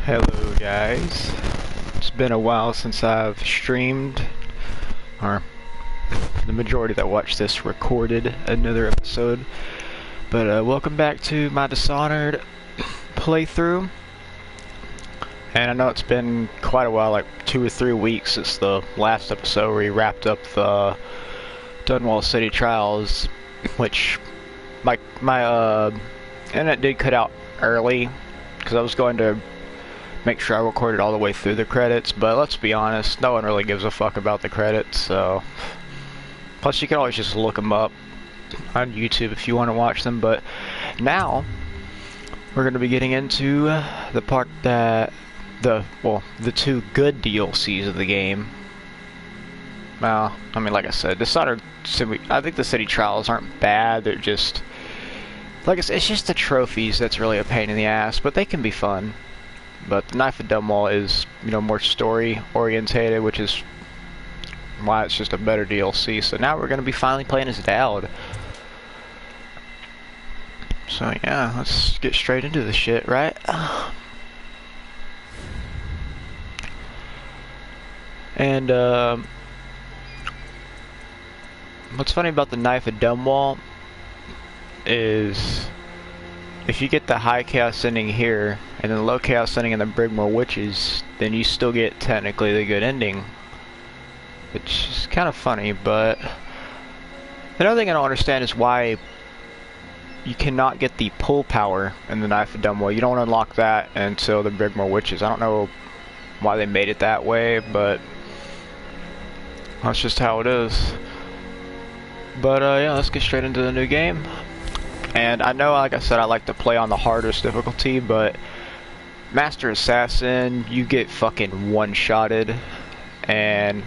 Hello guys, it's been a while since I've streamed, or the majority that watch this recorded another episode, but welcome back to my Dishonored playthrough. And I know it's been quite a while, like 2 or 3 weeks since the last episode where we wrapped up the Dunwall City Trials, which my internet did cut out early because I was going to make sure I recorded all the way through the credits, but let's be honest, no one really gives a fuck about the credits, so... Plus, you can always just look them up on YouTube if you want to watch them, but now, we're going to be getting into the part that... the 2 good DLCs of the game. Well, I mean, like I said, Dishonored, I think the City Trials aren't bad, they're just... Like I said, it's just the trophies that's really a pain in the ass, but they can be fun. But the Knife of Dunwall is, you know, more story orientated, which is why it's just a better DLC. So now we're going to be finally playing as Dowd. So yeah, let's get straight into the shit, right? And what's funny about the Knife of Dunwall is if you get the high chaos ending here and then the low chaos ending in the Brigmore Witches, then you still get technically the good ending, which is kind of funny. But another thing I don't understand is why you cannot get the pull power in the Knife of Dunwall. You don't unlock that until the Brigmore Witches. I don't know why they made it that way, but that's just how it is. But yeah, let's get straight into the new game. And I know, like I said, I like to play on the hardest difficulty, but Master Assassin, you get fucking one-shotted, and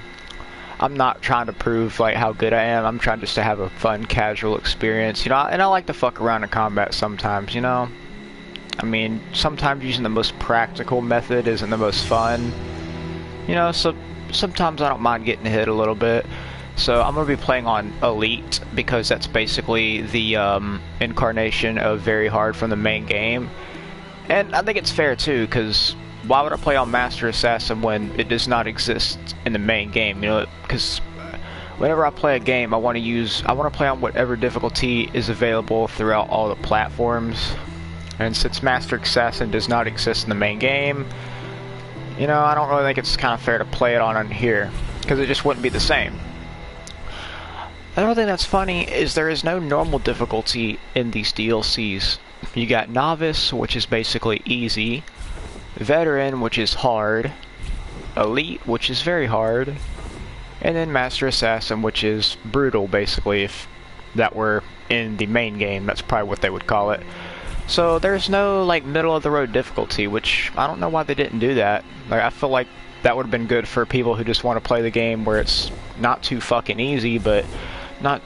I'm not trying to prove like how good I am. I'm trying just to have a fun, casual experience, you know. And I like to fuck around in combat sometimes, you know. I mean, sometimes using the most practical method isn't the most fun, you know. So sometimes I don't mind getting hit a little bit. So I'm going to be playing on Elite because that's basically the incarnation of very hard from the main game. And I think it's fair too, because why would I play on Master Assassin when it does not exist in the main game? You know, because whenever I play a game, I want to play on whatever difficulty is available throughout all the platforms. And since Master Assassin does not exist in the main game, you know, I don't really think it's kind of fair to play it on here, because it just wouldn't be the same. Another thing that's funny is there is no normal difficulty in these DLCs. You got Novice, which is basically easy, Veteran, which is hard, Elite, which is very hard, and then Master Assassin, which is brutal, basically. If that were in the main game, that's probably what they would call it. So there's no like middle of the road difficulty, which I don't know why they didn't do that. Like, I feel like that would have been good for people who just want to play the game where it's not too fucking easy, but not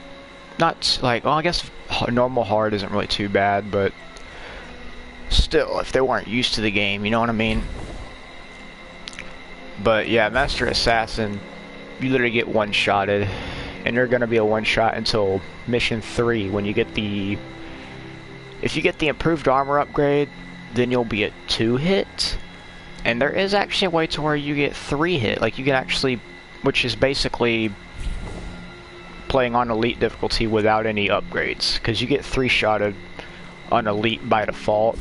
like, well, I guess normal hard isn't really too bad, but still, if they weren't used to the game, you know what I mean? But yeah, Master Assassin, you literally get one-shotted, and you're gonna be a one-shot until mission 3 when you get the... If you get the improved armor upgrade, then you'll be a 2-hit, and there is actually a way to where you get 3-hit, like you can actually, which is basically playing on Elite difficulty without any upgrades, because you get 3-shotted on Elite by default.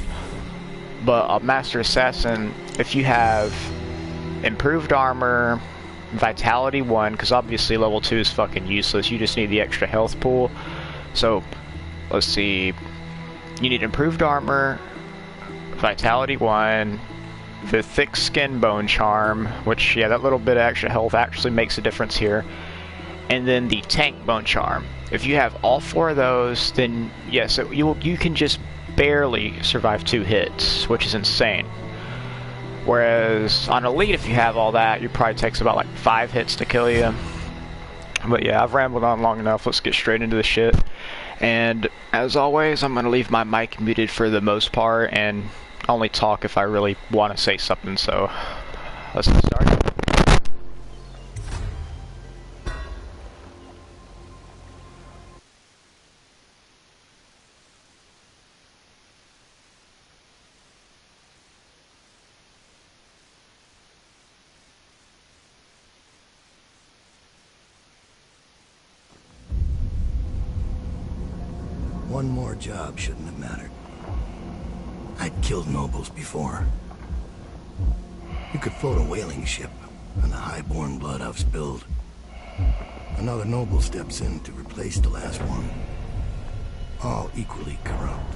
But Master Assassin, if you have improved armor, Vitality 1, because obviously level 2 is fucking useless, you just need the extra health pool. So, let's see, you need improved armor, Vitality 1, the thick skin bone charm, which, yeah, that little bit of extra health actually makes a difference here, and then the tank bone charm. If you have all 4 of those, then yes, you can just barely survive 2 hits, which is insane. Whereas on Elite, if you have all that, it probably takes about like 5 hits to kill you. But yeah, I've rambled on long enough. Let's get straight into the shit. And as always, I'm gonna leave my mic muted for the most part and only talk if I really want to say something. So let's get started. One more job shouldn't have mattered. I'd killed nobles before. You could float a whaling ship, and the high-born blood I've spilled. Another noble steps in to replace the last one. All equally corrupt.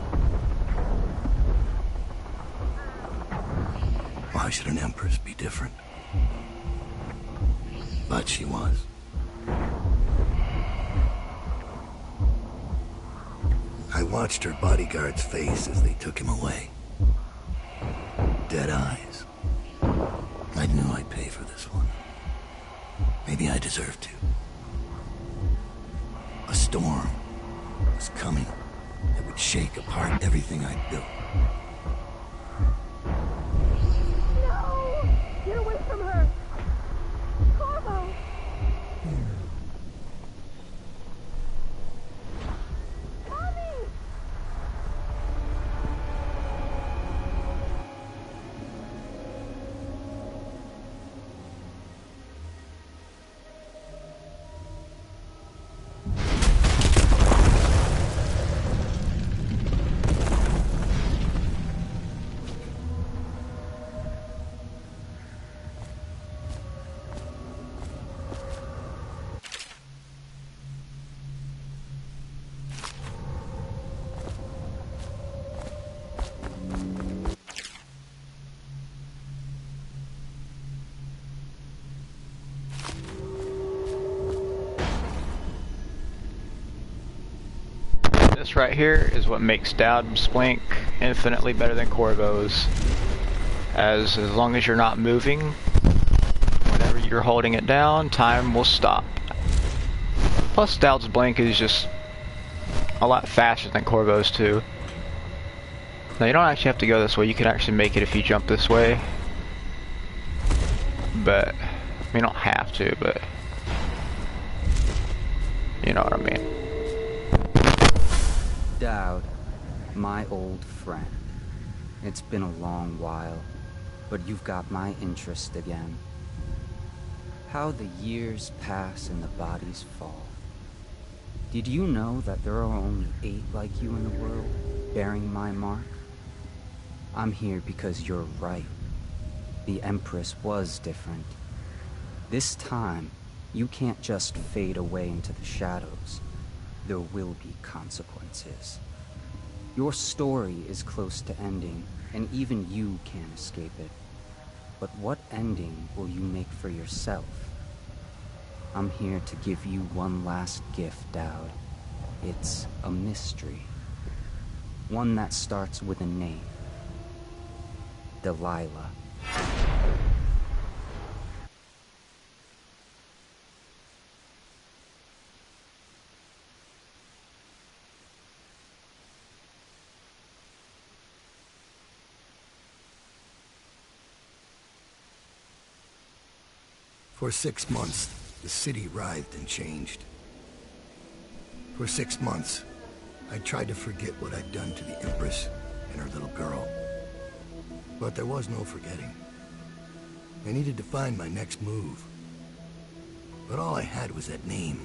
Why should an empress be different? But she was. I watched her bodyguard's face as they took him away. Dead eyes. I knew I'd pay for this one. Maybe I deserved to. A storm was coming that would shake apart everything I'd built. No! Get away from her! Corvo! Mommy! This right here is what makes Dowd's Blink infinitely better than Corvo's. As long as you're not moving, whenever you're holding it down, time will stop. Plus Dowd's Blink is just a lot faster than Corvo's too. Now you don't actually have to go this way, you can actually make it if you jump this way. But, I mean, you don't have to, but you know what I mean. Dowd, my old friend. It's been a long while, but you've got my interest again. How the years pass and the bodies fall. Did you know that there are only 8 like you in the world, bearing my mark? I'm here because you're right. The Empress was different. This time, you can't just fade away into the shadows. There will be consequences. Your story is close to ending, and even you can't escape it. But what ending will you make for yourself? I'm here to give you one last gift, Dowd. It's a mystery. One that starts with a name. Delilah. For 6 months, the city writhed and changed. For 6 months, I tried to forget what I'd done to the Empress and her little girl. But there was no forgetting. I needed to find my next move. But all I had was that name.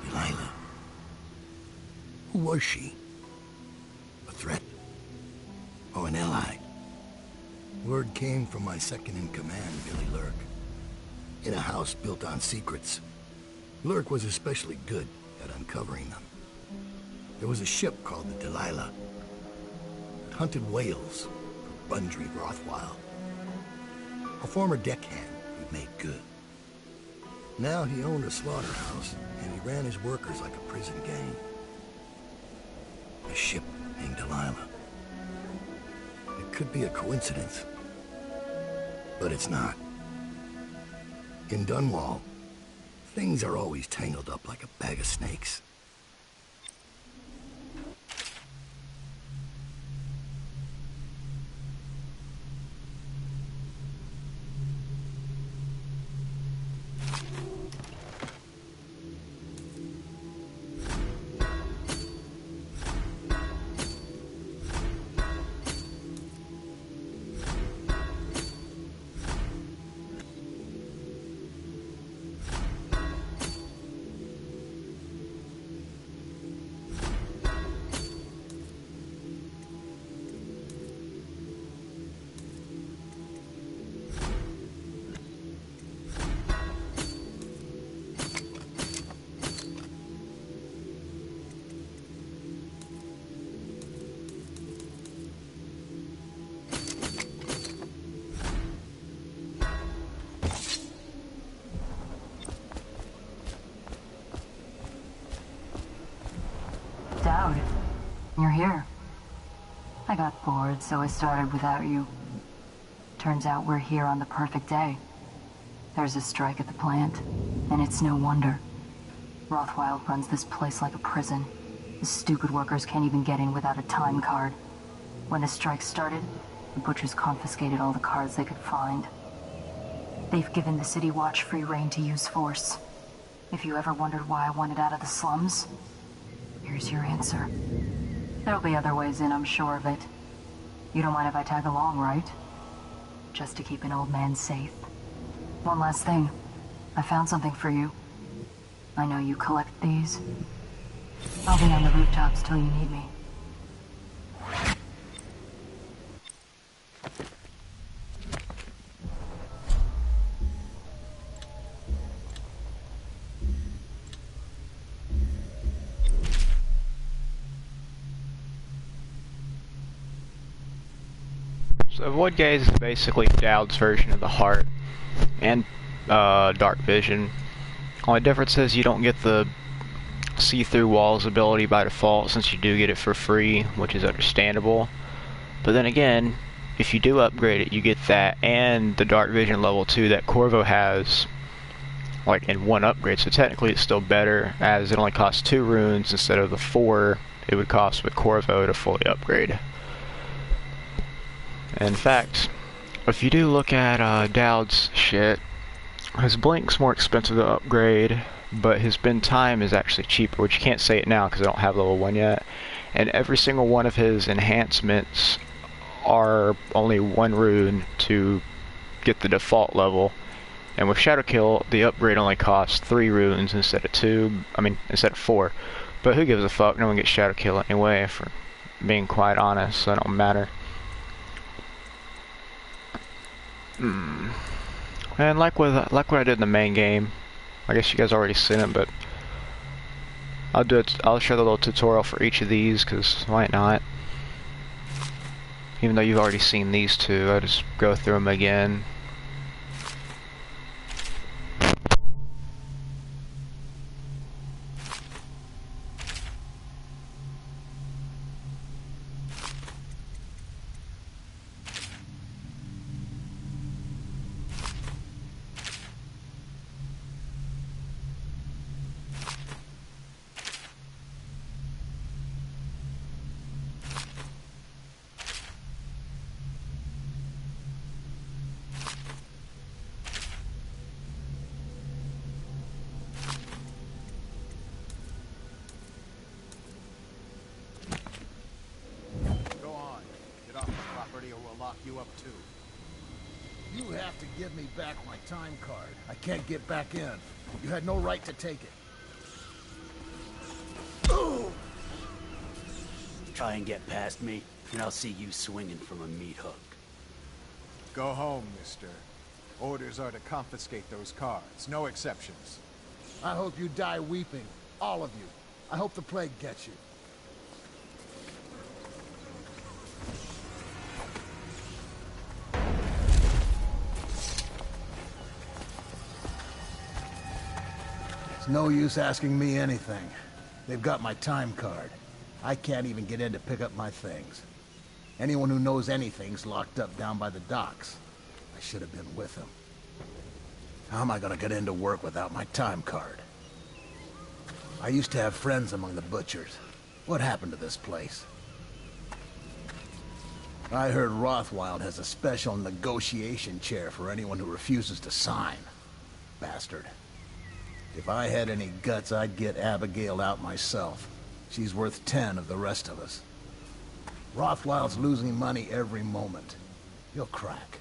Delilah. Who was she? A threat? Or an ally? Word came from my second-in-command, Billy Lurk. In a house built on secrets. Lurk was especially good at uncovering them. There was a ship called the Delilah. It hunted whales for Bundry Rothwile. A former deckhand who'd made good. Now he owned a slaughterhouse, and he ran his workers like a prison gang. A ship named Delilah. It could be a coincidence, but it's not. In Dunwall, things are always tangled up like a bag of snakes. You're here. I got bored, so I started without you. Turns out we're here on the perfect day. There's a strike at the plant, and it's no wonder. Rothwild runs this place like a prison. The stupid workers can't even get in without a time card. When the strike started, the butchers confiscated all the cards they could find. They've given the City Watch free rein to use force. If you ever wondered why I wanted out of the slums, here's your answer. There'll be other ways in, I'm sure of it. You don't mind if I tag along, right? Just to keep an old man safe. One last thing. I found something for you. I know you collect these. I'll be on the rooftops till you need me. So Void Gaze is basically Dowd's version of the Heart and Dark Vision. Only difference is you don't get the see-through walls ability by default, since you do get it for free, which is understandable. But then again, if you do upgrade it, you get that and the Dark Vision level 2 that Corvo has, like in one upgrade. So technically it's still better, as it only costs 2 runes instead of the 4 it would cost with Corvo to fully upgrade. In fact, if you do look at Dowd's shit, his Blink's more expensive to upgrade, but his Bend Time is actually cheaper, which you can't say it now because I don't have level 1 yet. And every single one of his enhancements are only 1 rune to get the default level. And with Shadowkill, the upgrade only costs 3 runes instead of 4. But who gives a fuck? No one gets Shadowkill anyway, for being quite honest, so it don't matter. And like what I did in the main game, I guess you guys already seen it, but I'll show the little tutorial for each of these, because why not? Even though you've already seen these two, I'll just go through them again. You up too. You have to give me back my time card. I can't get back in. You had no right to take it. Try and get past me, and I'll see you swinging from a meat hook. Go home, mister. Orders are to confiscate those cards. No exceptions. I hope you die weeping. All of you. I hope the plague gets you. It's no use asking me anything. They've got my time card. I can't even get in to pick up my things. Anyone who knows anything's locked up down by the docks. I should have been with them. How am I gonna get into work without my time card? I used to have friends among the butchers. What happened to this place? I heard Rothwild has a special negotiation chair for anyone who refuses to sign. Bastard. If I had any guts, I'd get Abigail out myself. She's worth 10 of the rest of us. Rothwild's losing money every moment. He'll crack.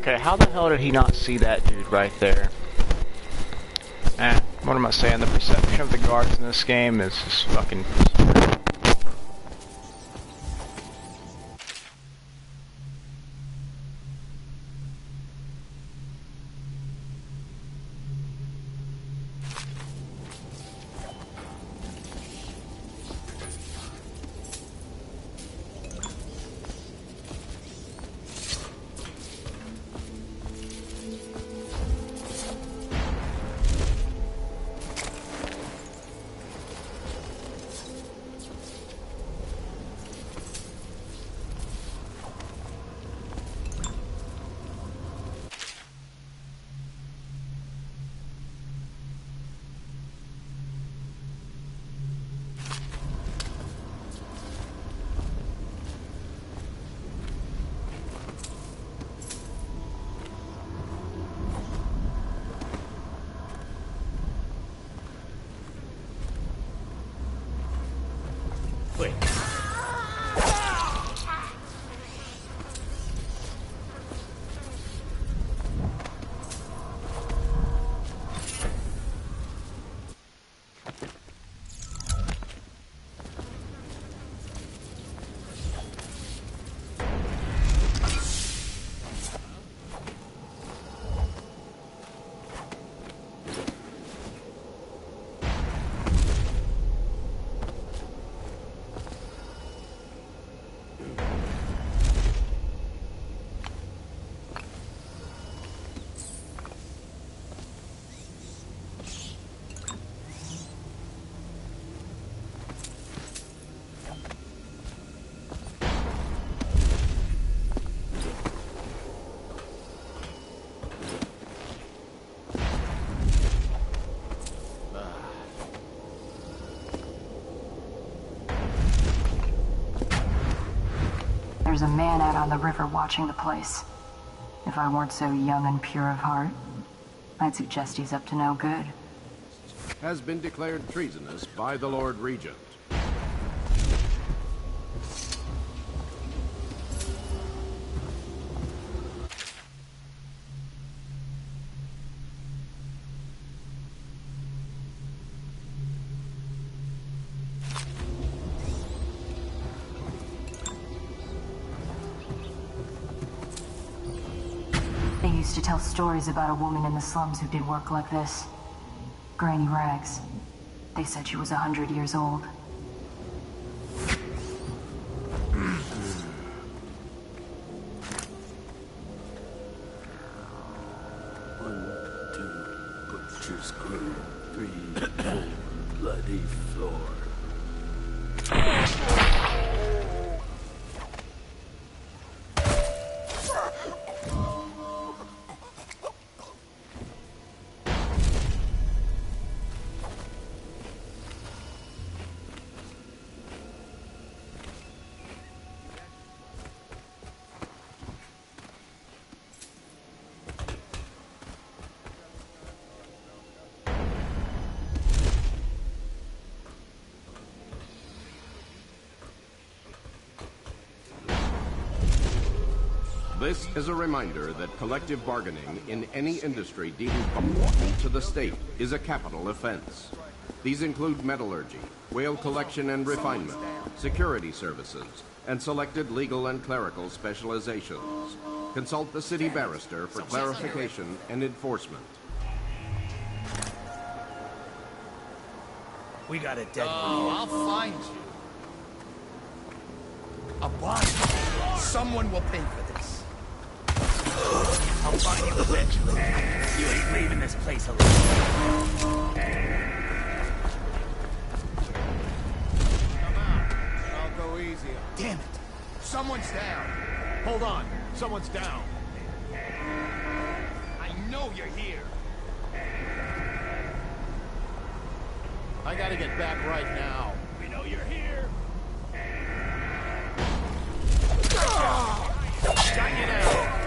Okay, how the hell did he not see that dude right there? What am I saying? The perception of the guards in this game is just fucking... There's a man out on the river watching the place. If I weren't so young and pure of heart, I'd suggest he's up to no good. Has been declared treasonous by the Lord Regent. They used to tell stories about a woman in the slums who did work like this. Granny Rags. They said she was 100 years old. One, two, put your screw. 3, 4, bloody floor. This is a reminder that collective bargaining in any industry deemed important to the state is a capital offense. These include metallurgy, whale collection and refinement, security services, and selected legal and clerical specializations. Consult the city barrister for clarification and enforcement. We got a dead one. Oh, I'll find you. A body. Someone will pay for this. I'll find you eventually. You ain't leaving this place alone. Come out. I'll go easy. Damn it. Someone's down. Hold on. Someone's down. I know you're here. I gotta get back right now. We know you're here. Got you now.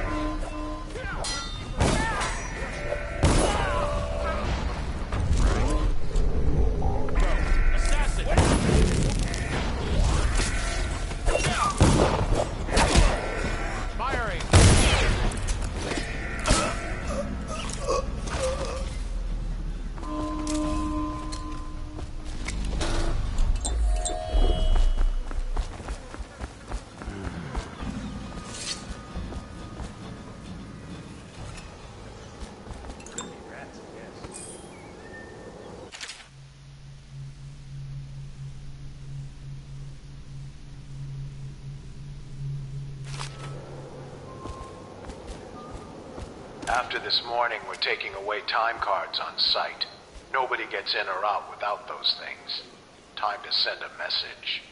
After this morning, we're taking away time cards on site. Nobody gets in or out without those things. Time to send a message.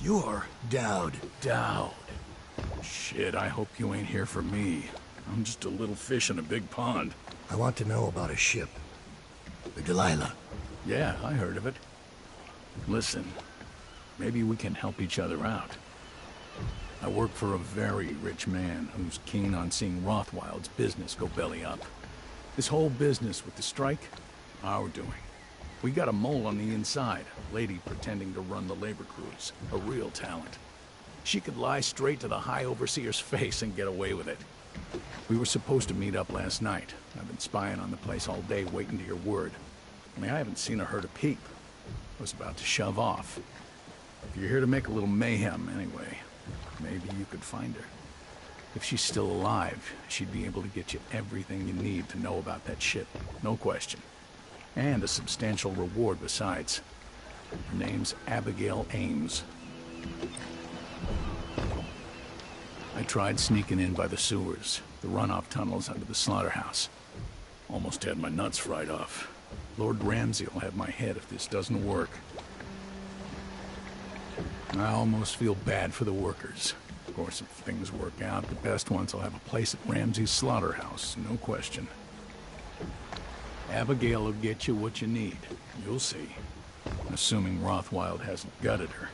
You're Dowd. Dowd. Shit, I hope you ain't here for me. I'm just a little fish in a big pond. I want to know about a ship. The Delilah. Yeah, I heard of it. Listen, maybe we can help each other out. I work for a very rich man who's keen on seeing Rothwild's business go belly up. This whole business with the strike, our doing. We got a mole on the inside, a lady pretending to run the labor crews, a real talent. She could lie straight to the High Overseer's face and get away with it. We were supposed to meet up last night. I've been spying on the place all day waiting to hear word. I mean, I haven't seen or heard a peep. I was about to shove off. If you're here to make a little mayhem anyway, maybe you could find her. If she's still alive, she'd be able to get you everything you need to know about that ship, no question. And a substantial reward besides. Her name's Abigail Ames. I tried sneaking in by the sewers, the runoff tunnels under the slaughterhouse. Almost had my nuts fried off. Lord Ramsey will have my head if this doesn't work. I almost feel bad for the workers. Of course, if things work out, the best ones will have a place at Ramsey's slaughterhouse, no question. Abigail will get you what you need. You'll see. Assuming Rothwild hasn't gutted her.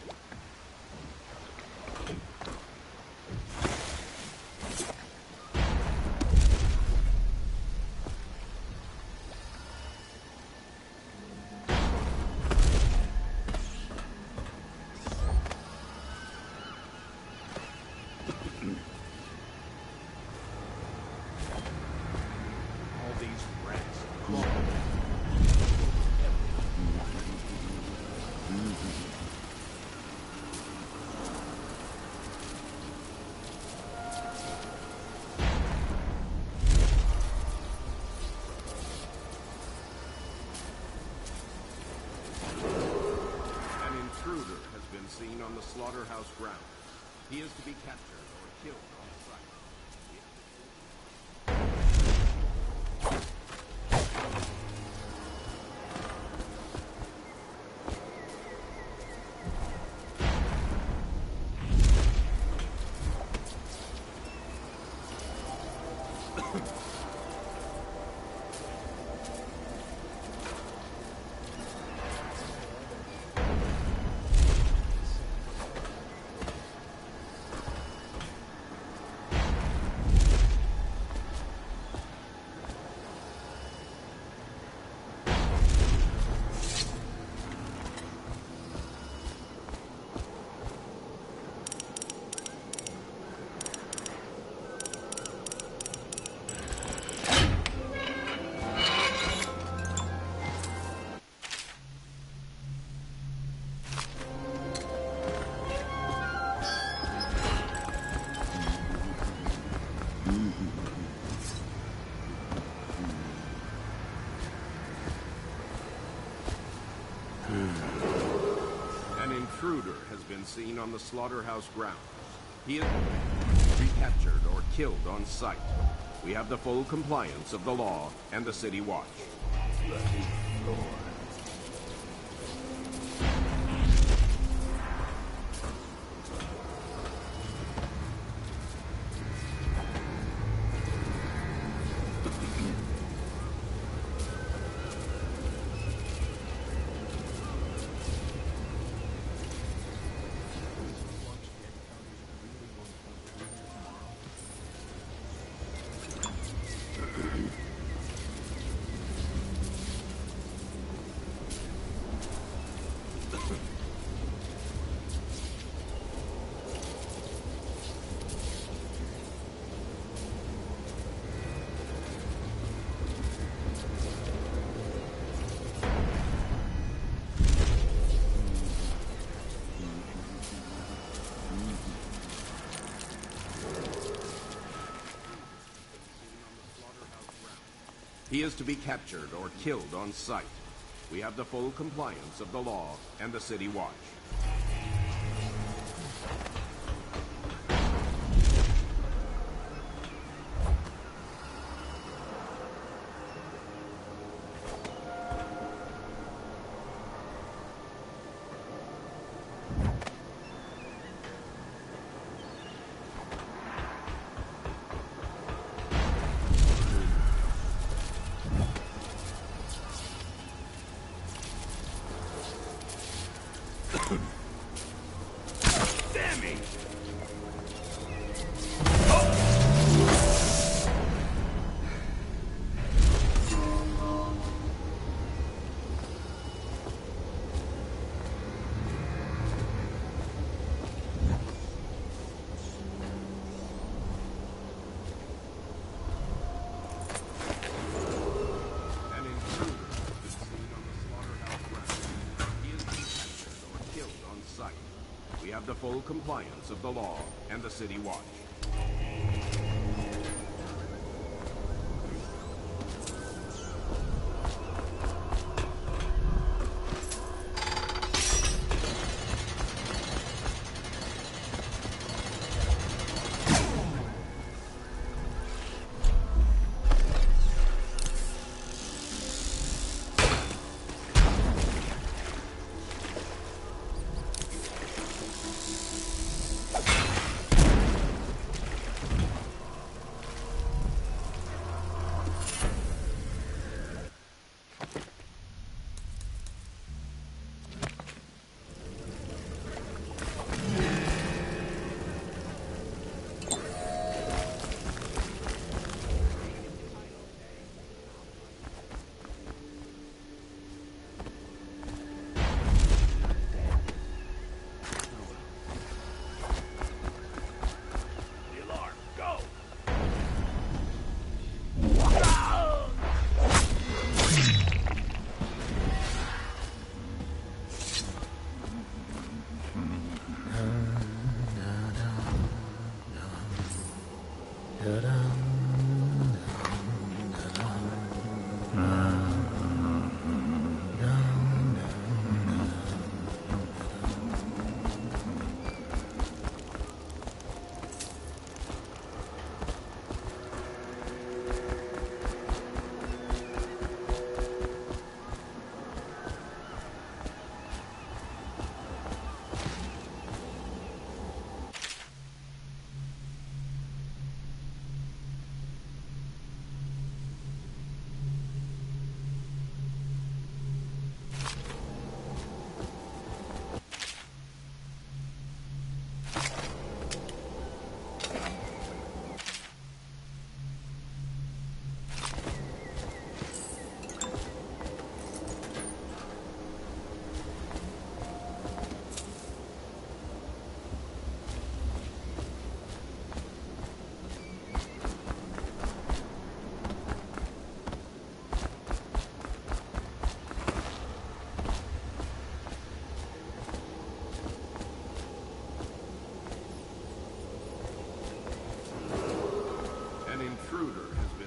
Seen on the slaughterhouse ground. He is to be captured or killed on sight. An intruder has been seen on the slaughterhouse ground. He is recaptured or killed on sight. We have the full compliance of the law and the city watch. He is to be captured or killed on sight. We have the full compliance of the law and the City Watch. We have the full compliance of the law and the City Watch.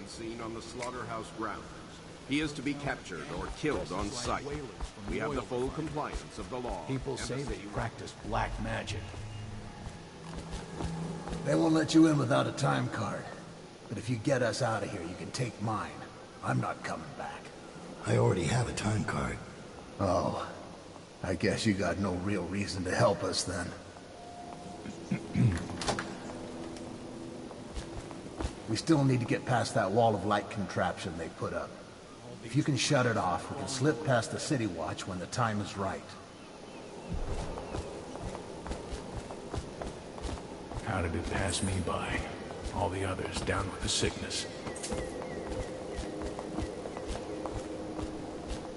Seen on the slaughterhouse grounds. He is to be captured or killed on sight. We have the full compliance of the law. People say they practice black magic. They won't let you in without a time card. But if you get us out of here, you can take mine. I'm not coming back. I already have a time card. Oh, I guess you got no real reason to help us then. We still need to get past that wall of light contraption they put up. If you can shut it off, we can slip past the City Watch when the time is right. How did it pass me by? All the others down with the sickness.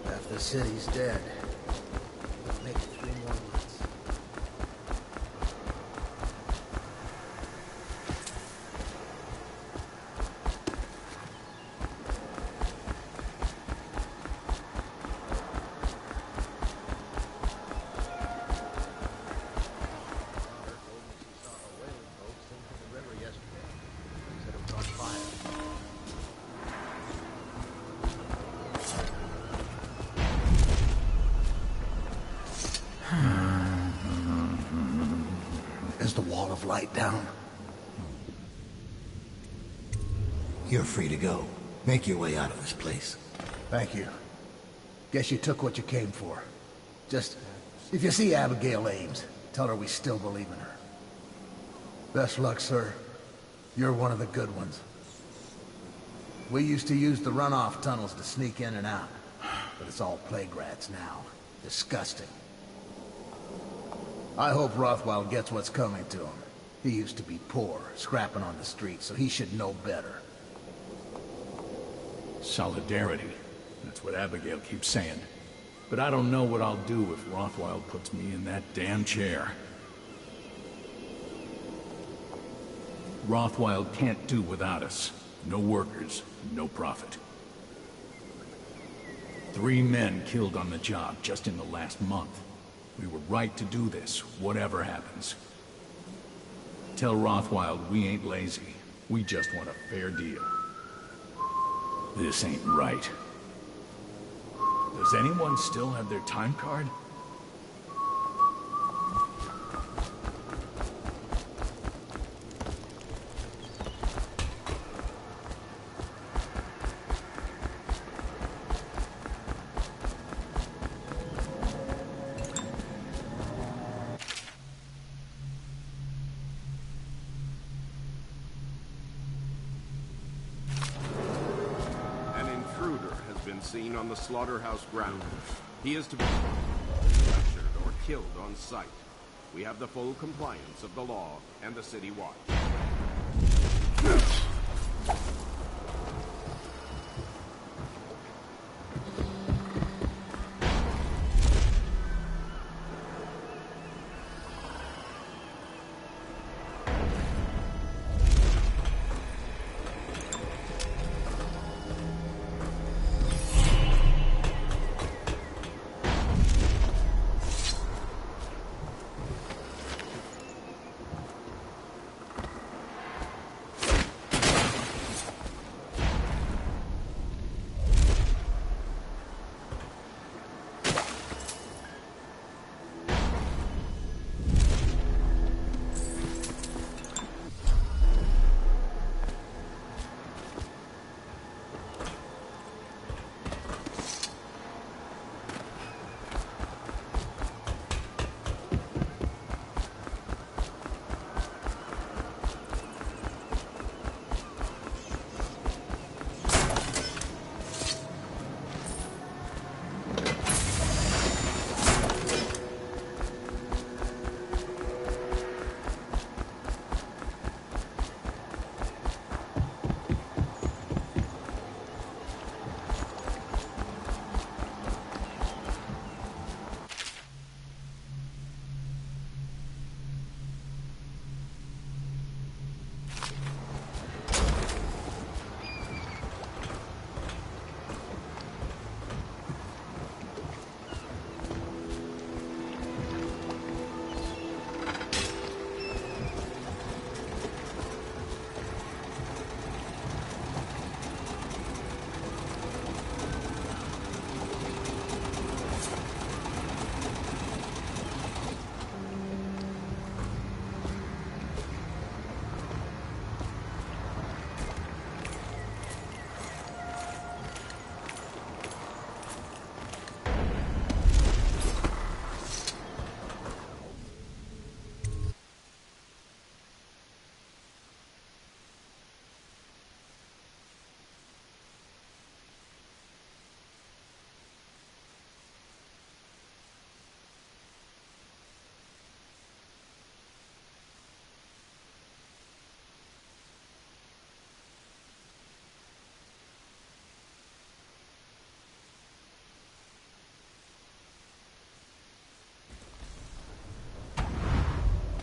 Half the city's dead. Make it 3 more months. the wall of light down? You're free to go. Make your way out of this place. Thank you. Guess you took what you came for. Just, if you see Abigail Ames, tell her we still believe in her. Best luck, sir. You're one of the good ones. We used to use the runoff tunnels to sneak in and out, but it's all plague rats now. Disgusting. I hope Rothwell gets what's coming to him. He used to be poor, scrapping on the street, so he should know better. Solidarity. That's what Abigail keeps saying. But I don't know what I'll do if Rothwell puts me in that damn chair. Rothwell can't do without us. No workers, no profit. 3 men killed on the job just in the last month. We were right to do this, whatever happens. Tell Rothwell we ain't lazy. We just want a fair deal. This ain't right. Does anyone still have their time card? Seen on the slaughterhouse grounds. He is to be captured or killed on sight. We have the full compliance of the law and the city watch.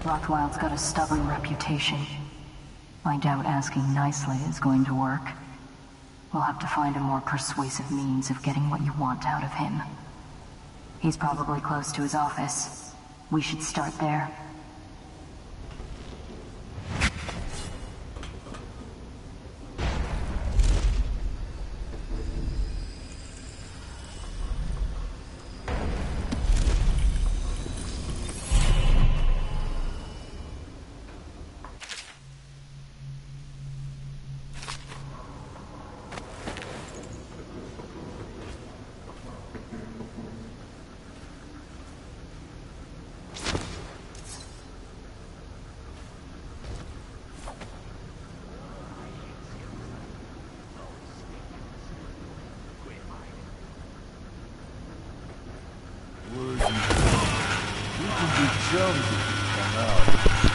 Rothwild's got a stubborn reputation. I doubt asking nicely is going to work. We'll have to find a more persuasive means of getting what you want out of him. He's probably close to his office. We should start there.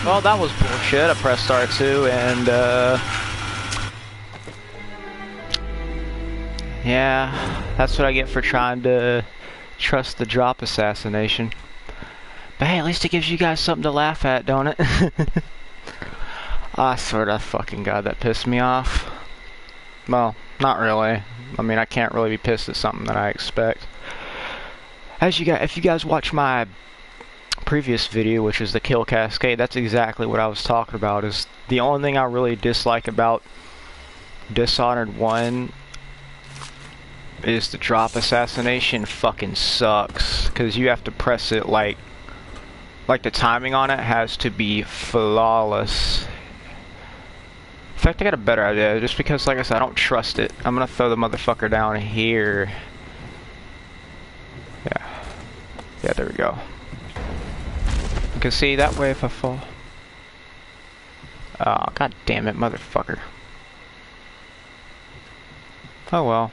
Well, that was bullshit. I pressed R2 and, yeah, that's what I get for trying to trust the drop assassination. But hey, at least it gives you guys something to laugh at, don't it? I swear to fucking God, that pissed me off. Well, not really. I mean, I can't really be pissed at something that I expect. As you guys, if you guys watch my previous video, which is the kill cascade, that's exactly what I was talking about. Is the only thing I really dislike about Dishonored 1 is the drop assassination fucking sucks, because you have to press it like the timing on it has to be flawless. In fact, I got a better idea, just because, like I said, I don't trust it. I'm gonna throw the motherfucker down here. Yeah, there we go. You can see that way if I fall. Oh, god damn it, motherfucker. Oh well.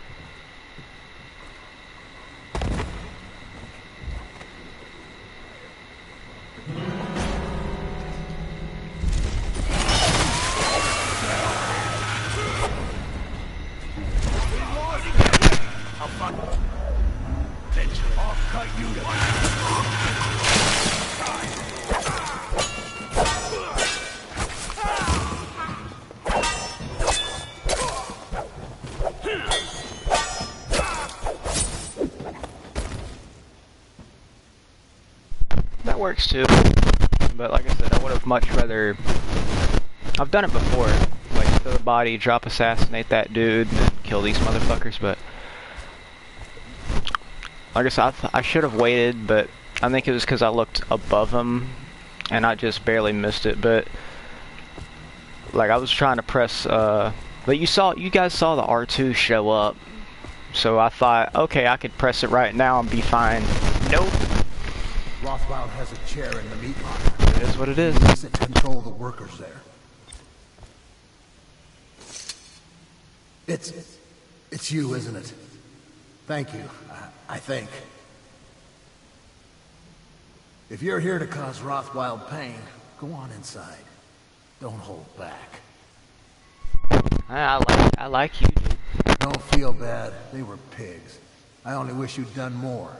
That works too, but like I said, I would have much rather. I've done it before, like throw the body, drop assassinate that dude, and kill these motherfuckers. But like I said, I should have waited, but I think it was because I looked above him and I just barely missed it. But like I was trying to press, but you guys saw the R2 show up, so I thought, okay, I could press it right now and be fine. Nope. Rothwild has a chair in the meat locker. It is what it is. He needs to control the workers there. It's you, isn't it? Thank you, I think. If you're here to cause Rothwild pain, go on inside. Don't hold back. I like you, dude. Don't feel bad. They were pigs. I only wish you'd done more.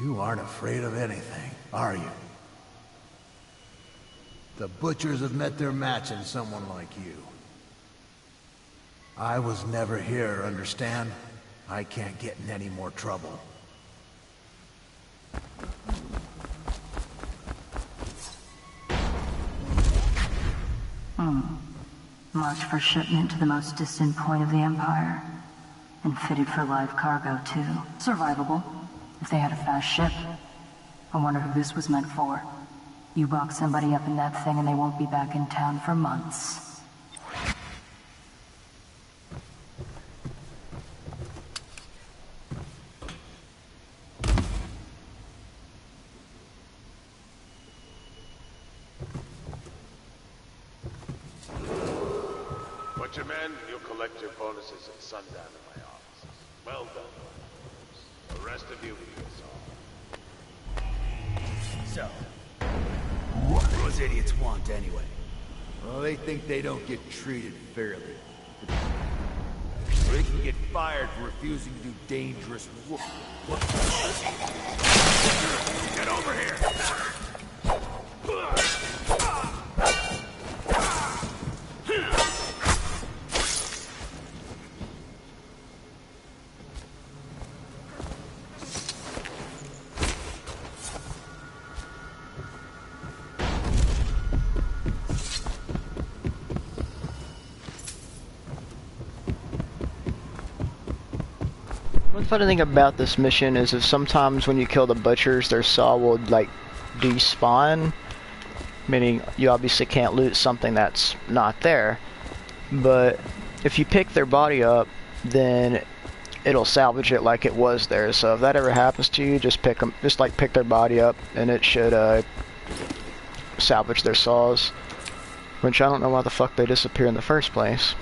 You aren't afraid of anything, are you? The butchers have met their match in someone like you. I was never here, understand? I can't get in any more trouble. Marked for shipment to the most distant point of the Empire. And fitted for live cargo, too. Survivable. If they had a fast ship. I wonder who this was meant for. You box somebody up in that thing and they won't be back in town for months. Butcher men, you'll collect your bonuses at sundown in my office. Well done. The rest of you leave us all. So, what do those idiots want anyway? Well, they think they don't get treated fairly. They can get fired for refusing to do dangerous work. Get over here! One funny thing about this mission is if sometimes when you kill the butchers, their saw will like despawn, meaning you obviously can't loot something that's not there. But if you pick their body up, then it'll salvage it like it was there. So if that ever happens to you, just pick their body up, and it should salvage their saws. Which I don't know why the fuck they disappear in the first place.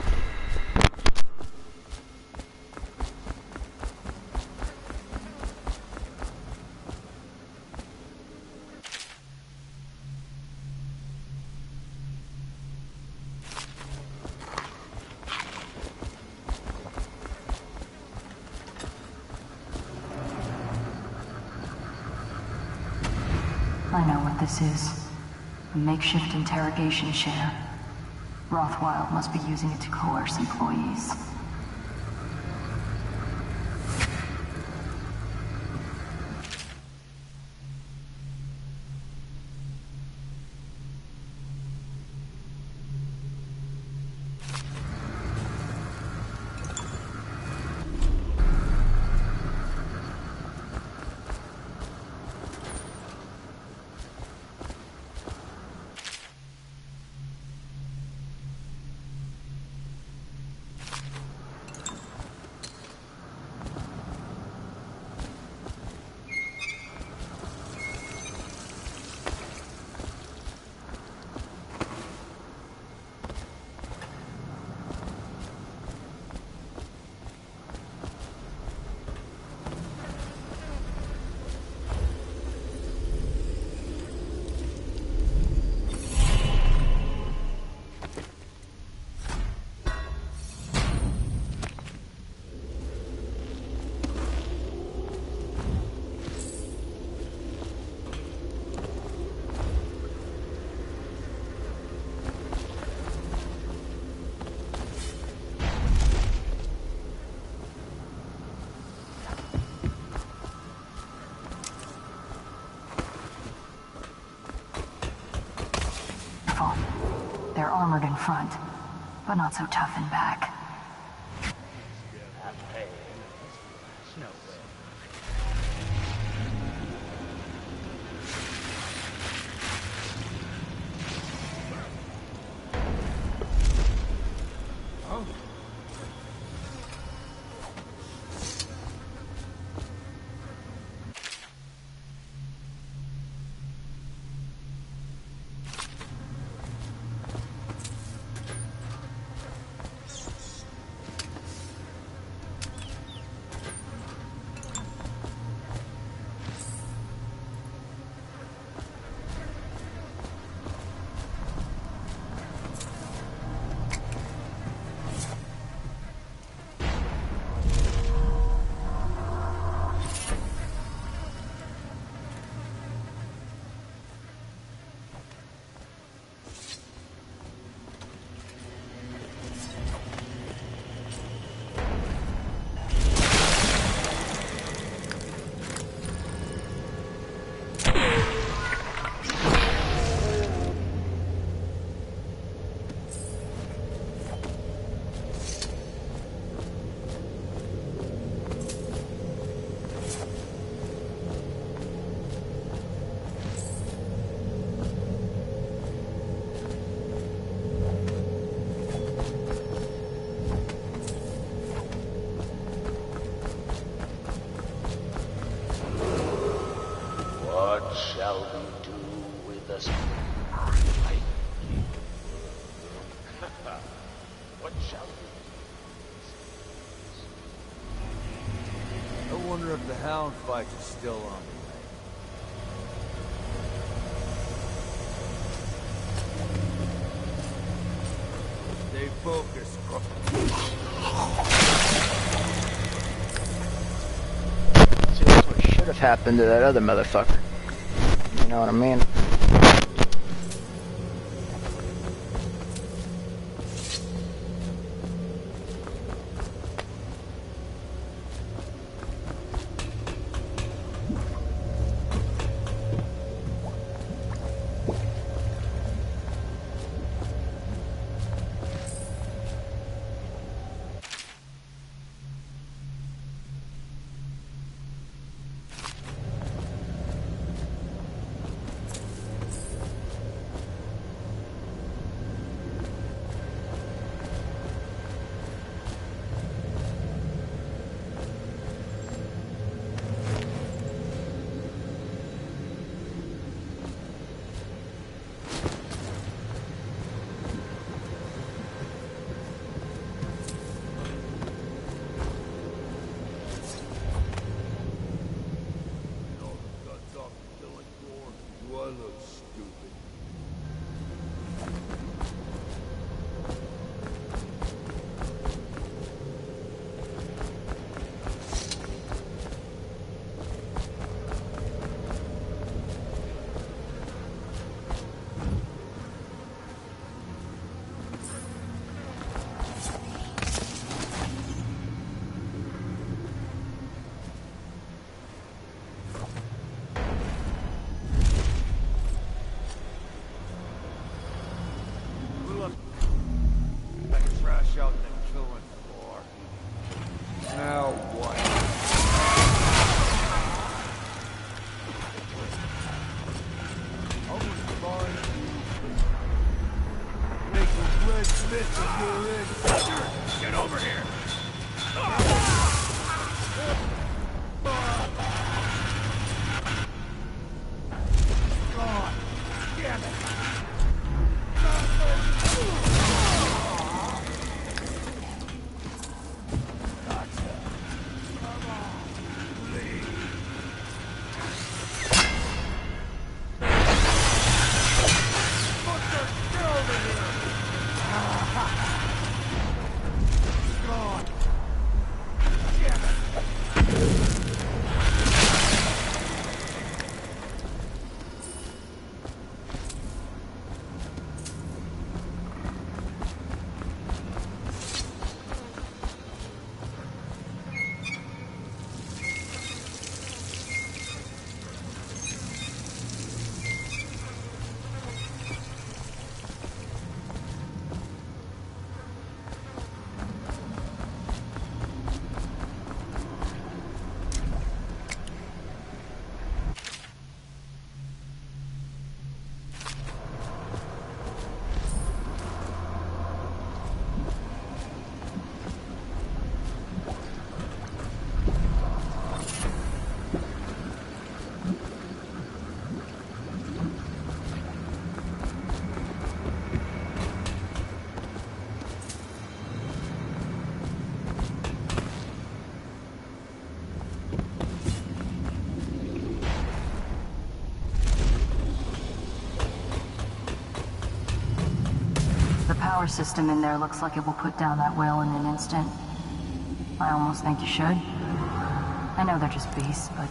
this is. A makeshift interrogation chair. Rothwild must be using it to coerce employees. They're armored in front, but not so tough in back. I wonder if the hound fight is still on. Stay focused, Crook. See, that's what should have happened to that other motherfucker. You know what I mean? look like trash out the killing floor. Now what? I was fine. Make a red mist of your in. Get over here! God damn it! The power system in there looks like it will put down that whale in an instant. I almost think you should. I know they're just beasts, but...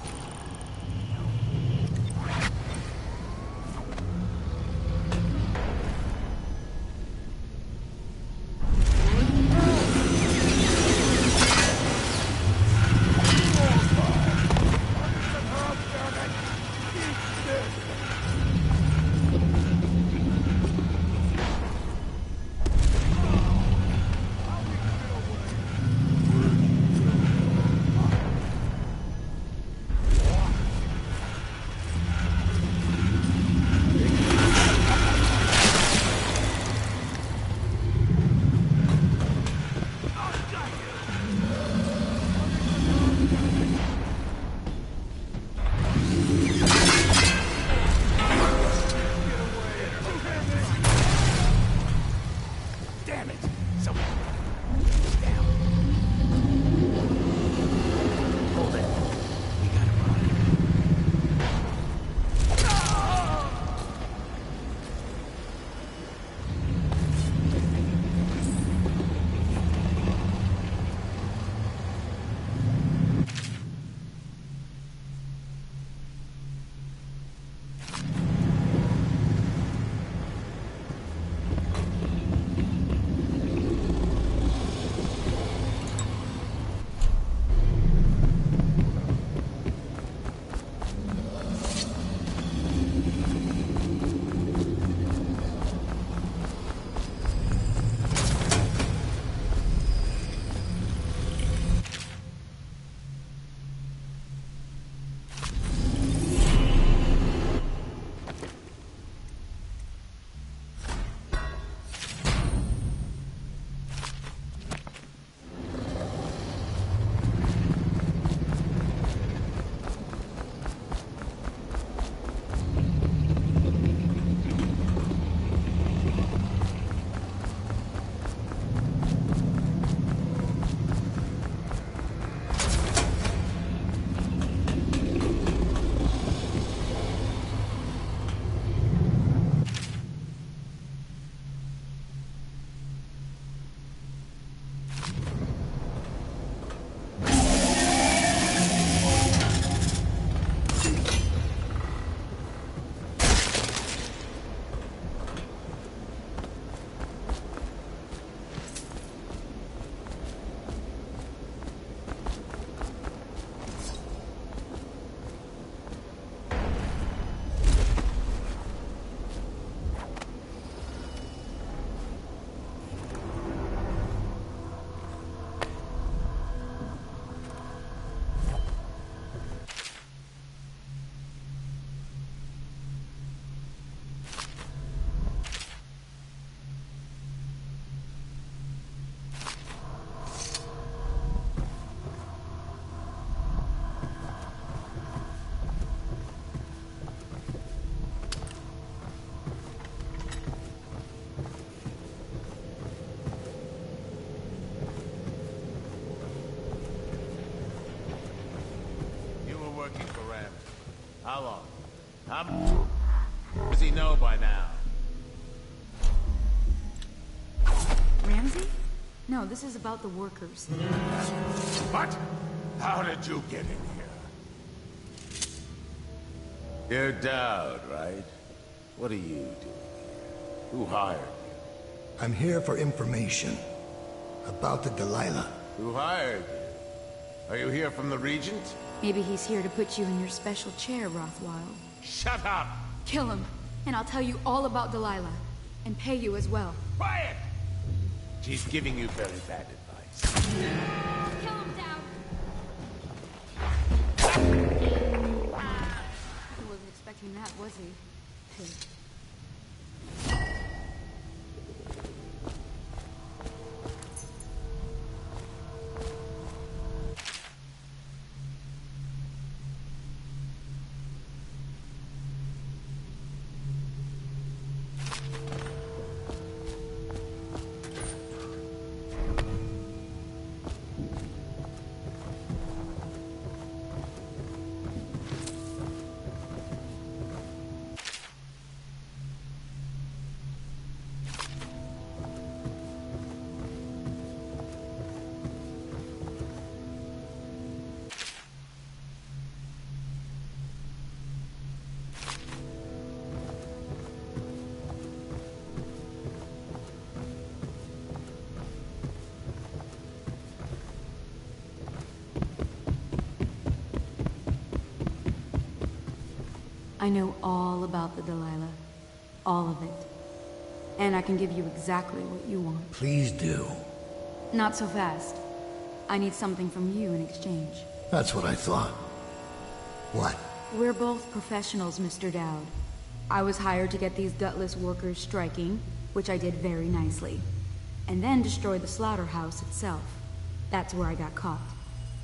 How long? How does he know by now? Ramsey? No, this is about the workers. What? How did you get in here? You're Dowd, right? What are you doing here? Who hired you? I'm here for information about the Delilah. Who hired you? Are you here from the Regent? Maybe he's here to put you in your special chair, Rothwild. Shut up! Kill him, and I'll tell you all about Delilah. And pay you as well. Quiet! She's giving you very bad advice. Kill him, Dowd! He wasn't expecting that, was he? I know all about the Delilah. All of it. And I can give you exactly what you want. Please do. Not so fast. I need something from you in exchange. That's what I thought. What? We're both professionals, Mr. Dowd. I was hired to get these gutless workers striking, which I did very nicely. And then destroy the slaughterhouse itself. That's where I got caught.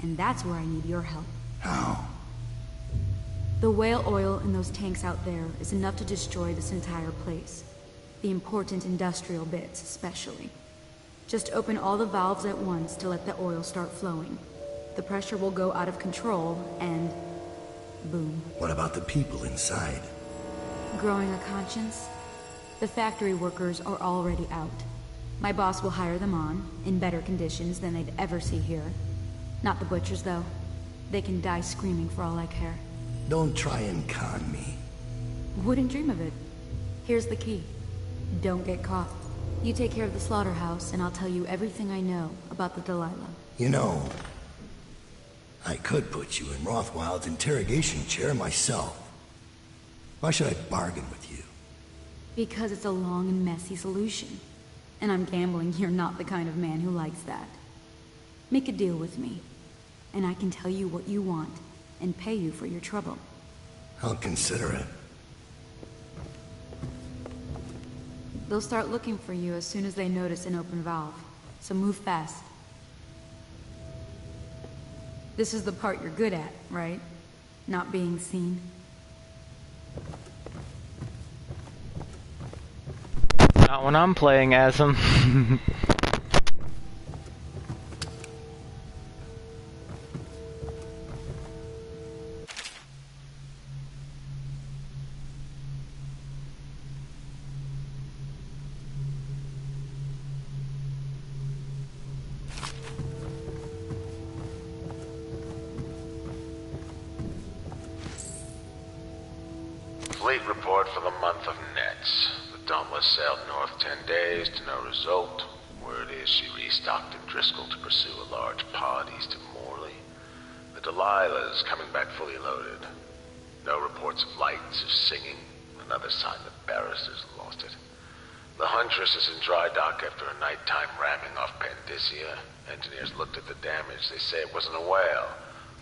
And that's where I need your help. How? The whale oil in those tanks out there is enough to destroy this entire place. The important industrial bits, especially. Just open all the valves at once to let the oil start flowing. The pressure will go out of control, and... boom. What about the people inside? Growing a conscience? The factory workers are already out. My boss will hire them on, in better conditions than they'd ever see here. Not the butchers, though. They can die screaming for all I care. Don't try and con me. Wouldn't dream of it. Here's the key. Don't get caught. You take care of the slaughterhouse, and I'll tell you everything I know about the Delilah. You know, I could put you in Rothwild's interrogation chair myself. Why should I bargain with you? Because it's a long and messy solution. And I'm gambling you're not the kind of man who likes that. Make a deal with me, and I can tell you what you want, and pay you for your trouble. I'll consider it. They'll start looking for you as soon as they notice an open valve, so move fast. This is the part you're good at, right? Not being seen. Not when I'm playing as him. Fleet report for the month of Nets. The Dauntless sailed north 10 days to no result. Word is she restocked at Driscoll to pursue a large pod east of Morley. The Delilah's coming back fully loaded. No reports of lights or singing. Another sign that Barrister's lost it. The Huntress is in dry dock after a nighttime ramming off Pandyssia. Engineers looked at the damage. They say it wasn't a whale.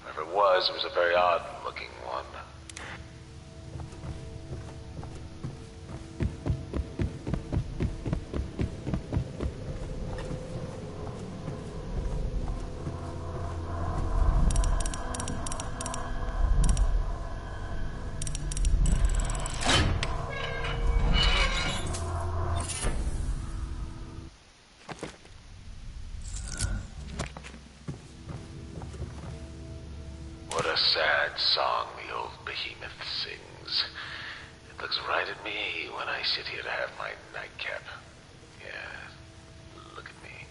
Or if it was a very odd-looking one. What a sad song the old behemoth sings. It looks right at me when I sit here to have my nightcap. Yeah, look at me.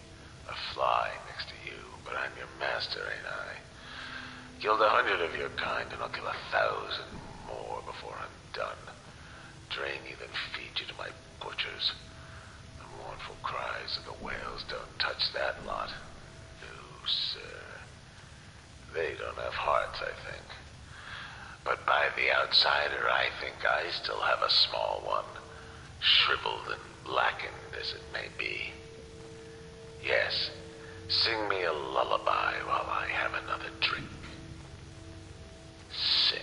A fly next to you, but I'm your master, ain't I? Killed 100 of your kind, and I'll kill 1,000 more before I'm done. Drain you, then feed you to my butchers. The mournful cries of the whales don't touch that lot. No, sir. They don't have hearts, I think. But by the outsider, I think I still have a small one. Shriveled and blackened as it may be. Yes, sing me a lullaby while I have another drink. Sing.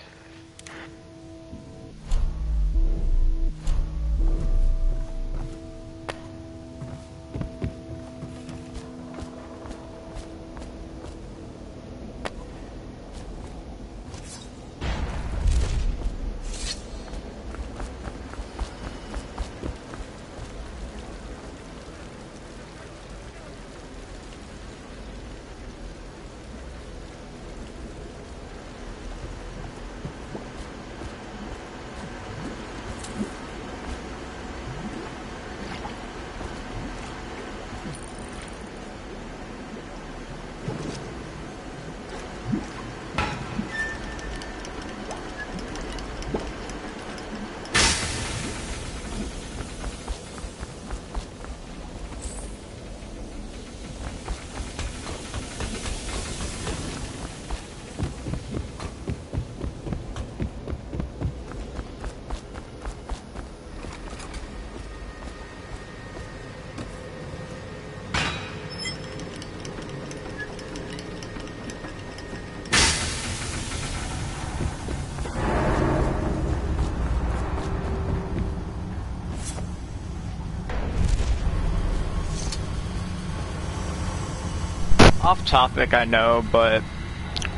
Off topic, I know, but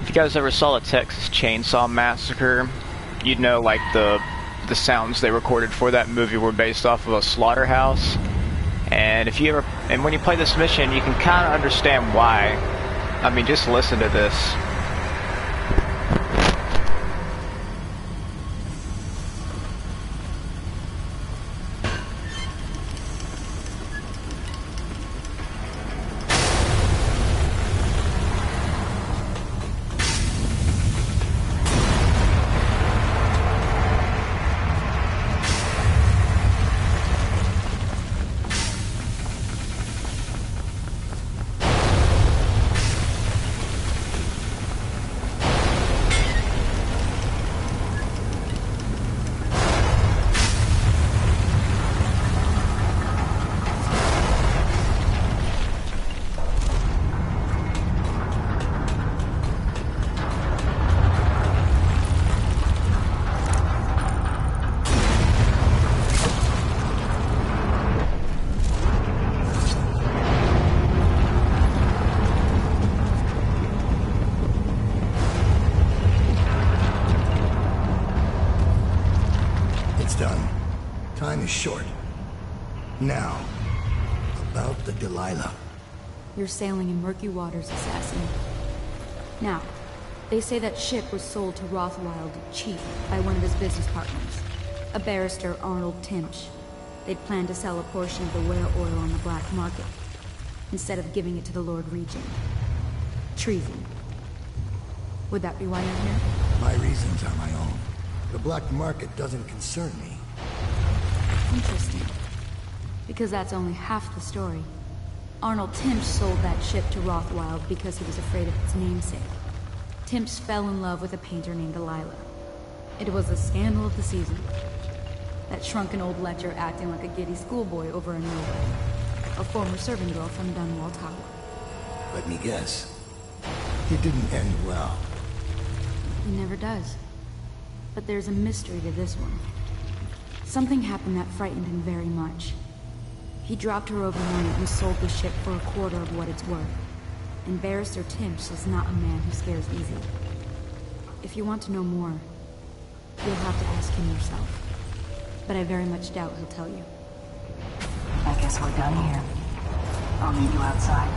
if you guys ever saw the Texas Chainsaw Massacre, you'd know like the sounds they recorded for that movie were based off of a slaughterhouse. And if you ever, and when you play this mission, you can kind of understand why. I mean, just listen to this. Time is short. Now, about the Delilah. You're sailing in murky waters, assassin. Now, they say that ship was sold to Rothwild cheap by one of his business partners, a barrister, Arnold Timsh. They'd planned to sell a portion of the whale oil on the black market, instead of giving it to the Lord Regent. Treason. Would that be why you're here? My reasons are my own. The black market doesn't concern me. Interesting. Because that's only half the story. Arnold Timsh sold that ship to Rothwild because he was afraid of its namesake. Timsh fell in love with a painter named Delilah. It was the scandal of the season. That shrunken old lecher acting like a giddy schoolboy over a nowhere. A former servant girl from Dunwall Tower. Let me guess. It didn't end well. It never does. But there's a mystery to this one. Something happened that frightened him very much. He dropped her overnight and sold the ship for a quarter of what it's worth. And Barrister Timsh is not a man who scares easy. If you want to know more, you'll have to ask him yourself. But I very much doubt he'll tell you. I guess we're done here. I'll meet you outside.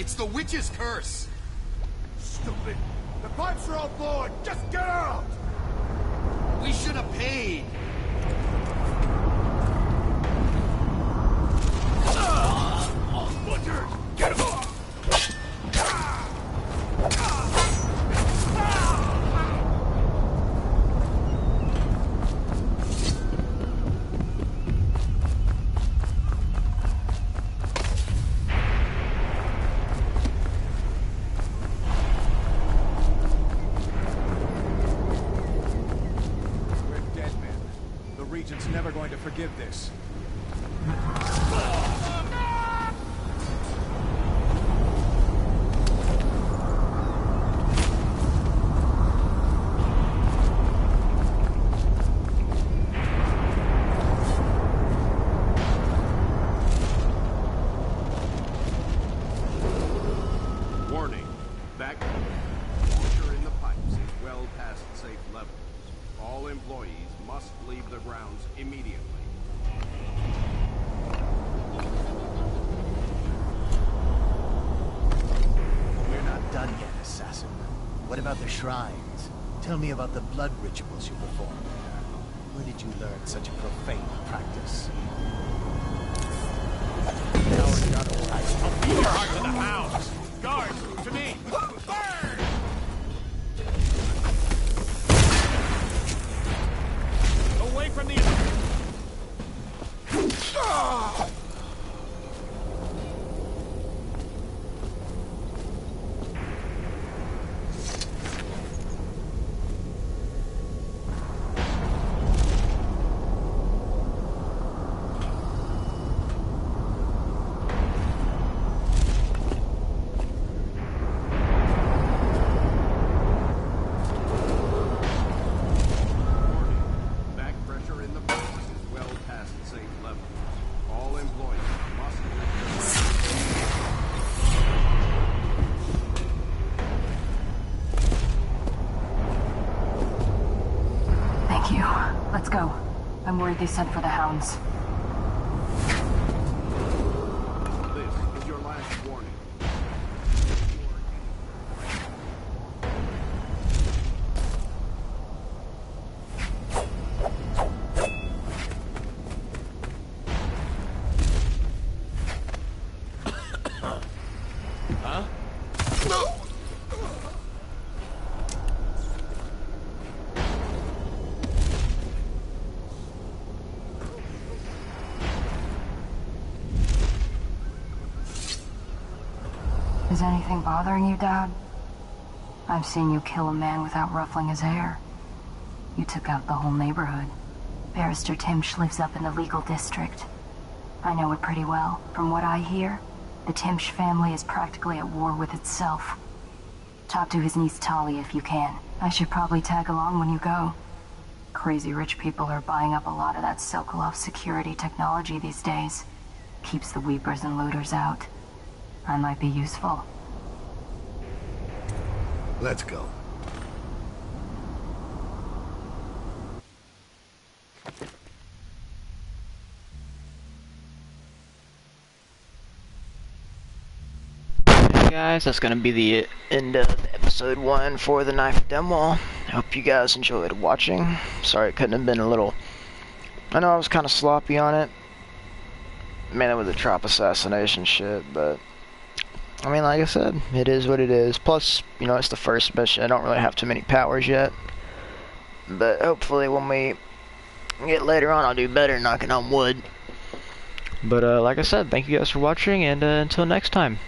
It's the witch's curse! Stupid! The pipes are all bored! Just get out! We should have paid! Butchers! Get him! Regent's never going to forgive this. Warning. That water in the pipes is well past safe levels. All employees must leave the grounds immediately. We're not done yet, assassin. What about the shrines? Tell me about the blood rituals you performed there. Where did you learn such a profane practice? I'll feed your heart to the hounds! Guards, to me! Burn! Away from the... Let's go. I'm worried they sent for the hounds. This is your last warning. Huh? Is anything bothering you, Dad? I've seen you kill a man without ruffling his hair. You took out the whole neighborhood. Barrister Timsh lives up in the legal district. I know it pretty well. From what I hear, the Timsh family is practically at war with itself. Talk to his niece Tali if you can. I should probably tag along when you go. Crazy rich people are buying up a lot of that Sokolov security technology these days. Keeps the weepers and looters out. I might be useful. Let's go. Hey guys, that's gonna be the end of episode 1 for the Knife of Dunwall. I hope you guys enjoyed watching. Sorry it couldn't have been a little... I know I was kind of sloppy on it. Mainly with the trop assassination shit, but... I mean, like I said, it is what it is. Plus, you know, it's the first mission. I don't really have too many powers yet. But hopefully when we get later on, I'll do better knocking on wood. But like I said, thank you guys for watching, and until next time.